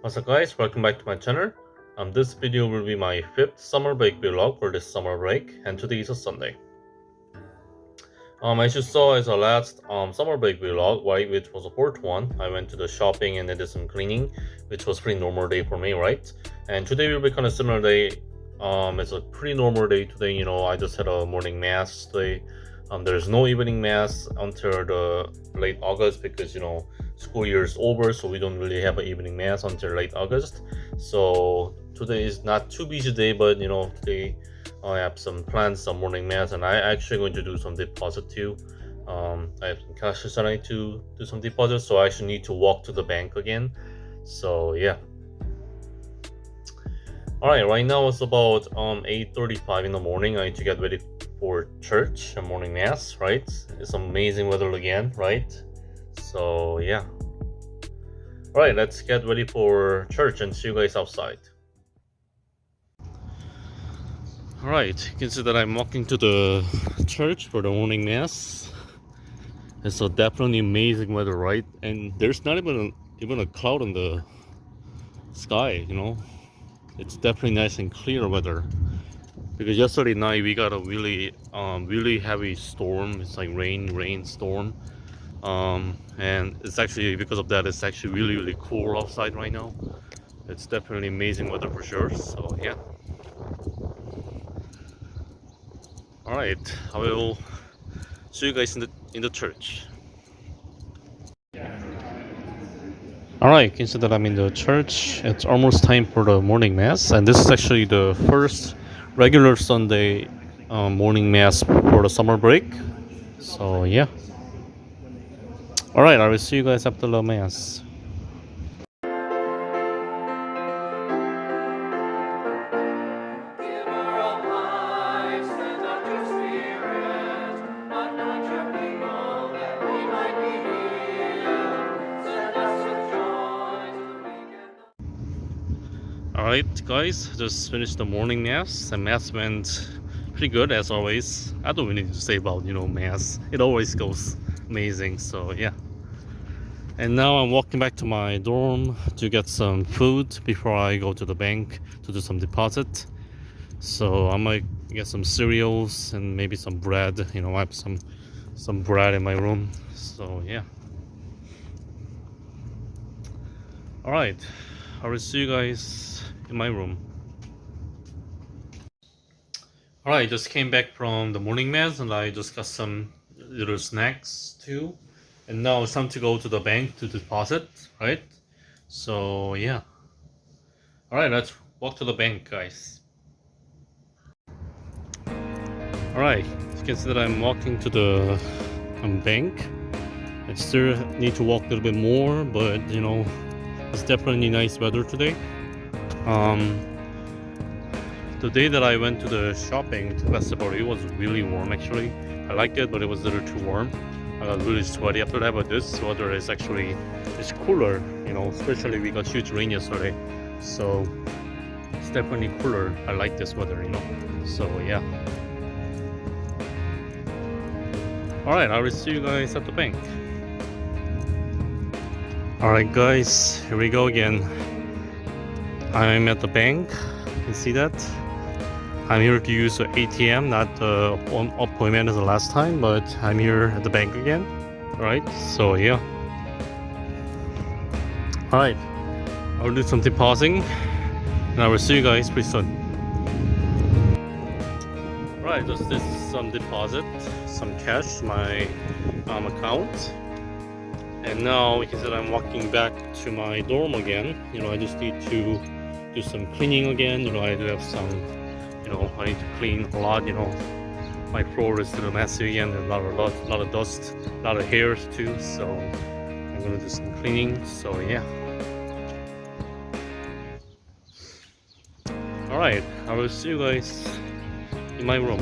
What's up guys, welcome back to my channel. This video will be my 5th summer break vlog for this summer break, and today is a Sunday. As you saw as our last summer break vlog, right, which was a fourth one, I went to the shopping and then did some cleaning, which was pretty normal day for me, right? And today will be kind of similar day. It's a pretty normal day today, I just had a morning mass today. There's no evening mass until the late August because school year is over, so we don't really have an evening mass until late August. So today is not too busy day, but today I have some plans, some morning mass, and I actually going to do some deposit too. I have some cash that I need to do some deposits, so I actually need to walk to the bank again. So yeah. Alright, right now it's about 8:35 in the morning. I need to get ready for church and morning mass, right? It's amazing weather again, right? So yeah. Alright, let's get ready for church and see you guys outside. Alright, you can see that I'm walking to the church for the morning mass. It's a definitely amazing weather, right? And there's not even a cloud in the sky, It's definitely nice and clear weather. Because yesterday night we got a really heavy storm. It's like rain storm. And it's actually, because of that, it's actually really cool outside right now. It's definitely amazing weather for sure. So yeah. All right, I will see you guys in the church. All right, you can see that I'm in the church. It's almost time for the morning mass, and this is actually the first regular Sunday morning mass for the summer break. So yeah. All right, I will see you guys after the mass. Alright guys, just finished the morning mass, and mass went pretty good as always. I don't really need to say about mass. It always goes amazing, so yeah. And now I'm walking back to my dorm to get some food before I go to the bank to do some deposit. So I might get some cereals and maybe some bread. I have some bread in my room. So yeah. Alright, I will see you guys in my room. Alright, just came back from the morning mass and I just got some little snacks too. And now it's time to go to the bank to deposit, right? So yeah. Alright, let's walk to the bank, guys. Alright, you can see that I'm walking to the bank. I still need to walk a little bit more, but it's definitely nice weather today. The day that I went to the shopping to festival, it was really warm actually. I liked it, but it was a little too warm. I got really sweaty after that, but this weather is actually, it's cooler, especially we got huge rain yesterday. So it's definitely cooler. I like this weather, So yeah. Alright, I will see you guys at the bank. Alright guys, here we go again. I'm at the bank. You can see that. I'm here to use the ATM, not the appointment as the last time, but I'm here at the bank again. Alright, so yeah. Alright, I'll do some depositing and I will see you guys pretty soon. Alright, just did some deposit, some cash to my account. And now you can see that I'm walking back to my dorm again. I just need to do some cleaning again. I do have some, I need to clean a lot. My floor is still messy again. There's a lot of dust, a lot of hairs too. So I'm gonna do some cleaning. So yeah. All right, I will see you guys in my room.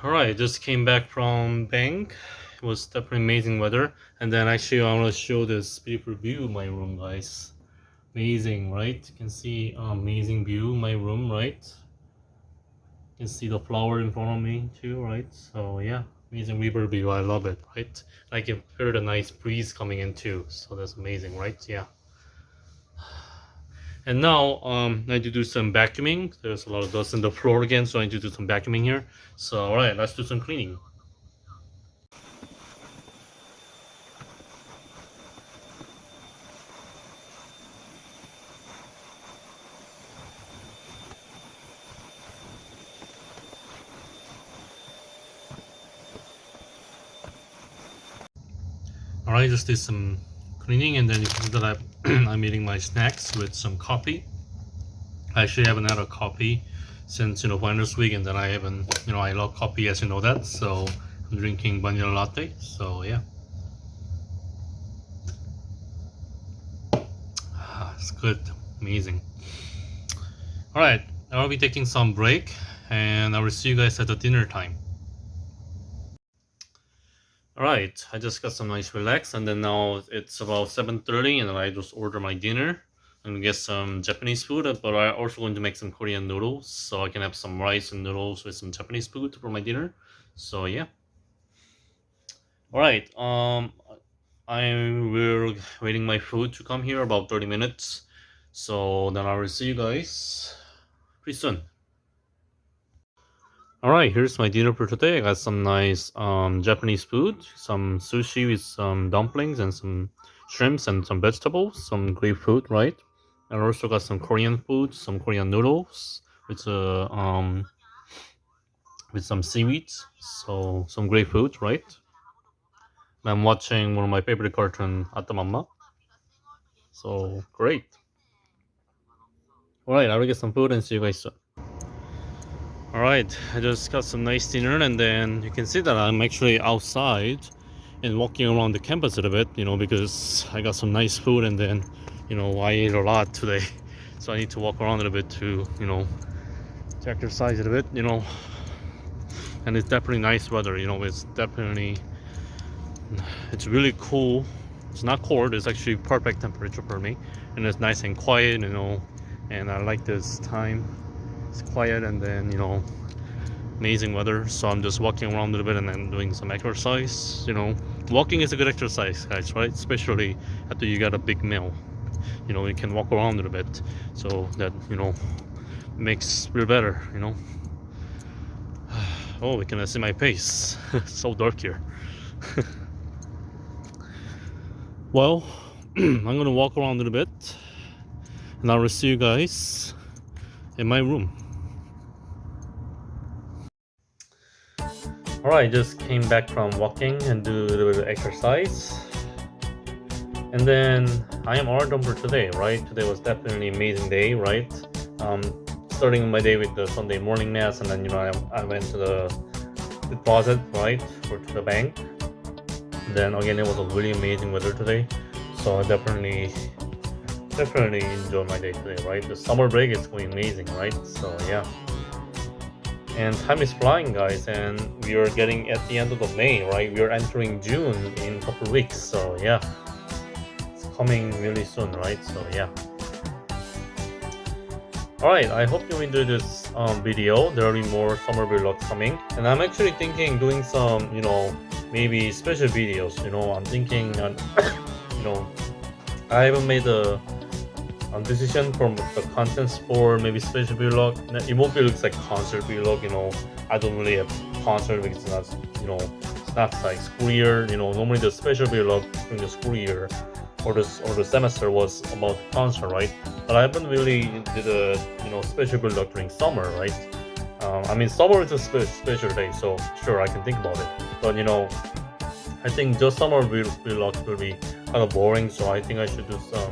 Alright, just came back from Bang. It was definitely amazing weather. And then actually I want to show this beautiful view of my room, guys. Amazing, right? You can see amazing view of my room, right? You can see the flower in front of me too, right? So yeah, amazing river view. I love it, right? I can feel the nice breeze coming in too. So that's amazing, right? Yeah. And now I need to do some vacuuming. There's a lot of dust on the floor again, so I need to do some vacuuming here. So alright, let's do some cleaning. Alright, just did some cleaning, and then you can see that I'm eating my snacks with some coffee. I actually haven't had a coffee since Finals week, and then I haven't, I love coffee, as you know that, so I'm drinking vanilla latte. So yeah, it's good, amazing. Alright, I'll be taking some break, and I will see you guys at the dinner time. Alright, I just got some nice relax, and then now it's about 7:30, and then I just order my dinner. I'm gonna get some Japanese food, but I'm also going to make some Korean noodles, so I can have some rice and noodles with some Japanese food for my dinner. So yeah. Alright, I'm waiting my food to come here about 30 minutes. So then I will see you guys pretty soon. Alright, here's my dinner for today. I got some nice Japanese food, some sushi with some dumplings and some shrimps and some vegetables, some Greek food, right? And I also got some Korean food, some Korean noodles with some seaweed, so some great food, right? And I'm watching one of my favorite cartoon, Atamamma. So great. Alright, I'll get some food and see you guys soon. Alright, I just got some nice dinner, and then you can see that I'm actually outside and walking around the campus a little bit, because I got some nice food, and then, I ate a lot today. So I need to walk around a little bit to exercise a little bit, And it's definitely nice weather, it's really cool. It's not cold, it's actually perfect temperature for me. And it's nice and quiet, and I like this time. It's quiet, and then amazing weather, so I'm just walking around a little bit and then doing some exercise. Walking is a good exercise, guys, right? Especially after you got a big meal. You can walk around a little bit, so that makes feel better. Oh, we can see my face. It's so dark here. Well, I'm gonna walk around a little bit, and I will see you guys in my room. Alright, just came back from walking and do a little bit of exercise. And then I am all done for today, right? Today was definitely an amazing day, right? Starting my day with the Sunday morning mass, and then I went to the deposit, right, to the bank. And then again, it was a really amazing weather today, so I definitely enjoyed my day today, right? The summer break is going amazing, right? So yeah. And time is flying, guys, and we are getting at the end of the May, right? We are entering June in a couple weeks, so yeah, it's coming really soon, right? So yeah. Alright, I hope you enjoyed this video. There will be more summer vlogs coming, and I'm actually thinking doing some, maybe special videos. I'm thinking, I haven't made a decision from the contents for maybe special vlog. It won't be looks like concert vlog. I don't really have concert because it's not like school year. Normally the special vlog during the school year or the semester was about the concert, right? But I haven't really did a special vlog during summer, right? Summer is a special day, so sure I can think about it. But I think just summer vlogs will be kind of boring, so I think I should do some.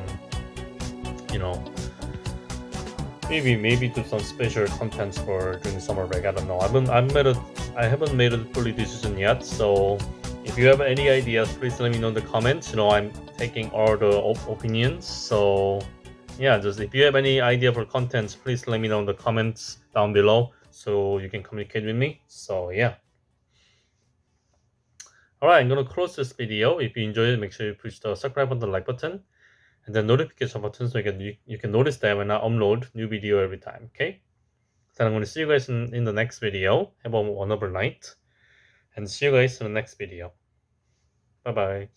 Maybe do some special contents for during summer break. I don't know. I haven't made a fully decision yet. So if you have any ideas, please let me know in the comments. I'm taking all the opinions. So yeah, just if you have any idea for contents, please let me know in the comments down below so you can communicate with me. So yeah. Alright, I'm gonna close this video. If you enjoyed it, make sure you push the subscribe button, the like button, and the notification button so you can notice that when I upload new video every time. Okay? So I'm gonna see you guys in the next video. Have a wonderful night, and see you guys in the next video. Bye bye.